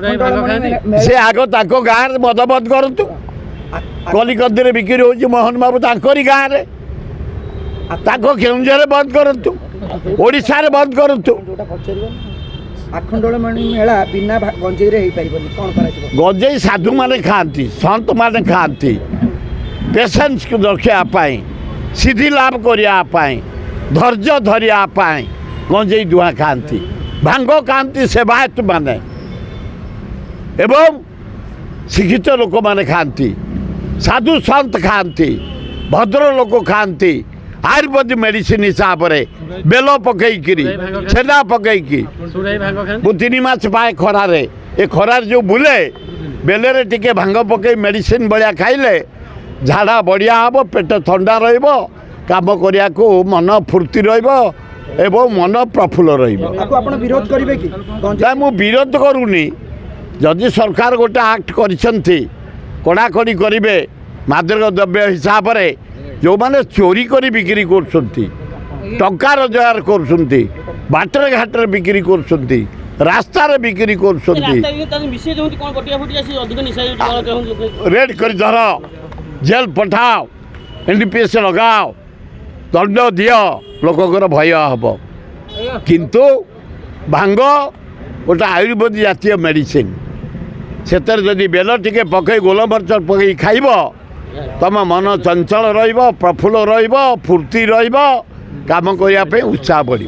से आग ताको गाँव मद बंद करतु कलिकती बिक्री हो मोहन बाबू तांकरी गाँव ताको केउंझर बंद करतु ओडिशा रे बंद करतु आखंडोलमणि मेला बिना गंजेई रे कौन गंजेई साधु माने खाती संत माने खाती पेशेंस को रखापी सिद्धि लाभ करने धैर्य धरियापाई गंजेई दुआ खाती भांग खाती सेवायत माने एवं शिक्षित लोक माने खाती साधु संत खाती भद्र लोक खाती आयुर्वेदिक मेडिसिन हिसाब से बेल पकईकि छेना पकईकि मु 3 मास पाए खरार ए खरार जो बुले बेले टिके भांग पकई मेडिसिन भाया खाइले झाड़ा बढ़िया हम पेट थंडा काम करने को मन फुर्ती एवं मन प्रफुल्ल विरोध करेंगे कि मु विरोध करूनी जदि सरकार गोटे आक्ट कड़ाकड़ी करेंगे मादक द्रव्य हिसाब से जो माने चोरी करी बिक्री टंका रोजगार कर बाटर घाटर बिक्री कर रास्तार बिक्री कर रेड कर धर जेल पठाओ एनडीपीएस लगाओ दंड दियो लोकर भय हम किंतु भांग गोटे आयुर्वेदिक जातीय मेडिसिन से जदि बेल टिके पकई गोलमरच पकई खाइब तुम मन चंचल प्रफुल्ल फुर्ती काम करने उत्साह बढ़।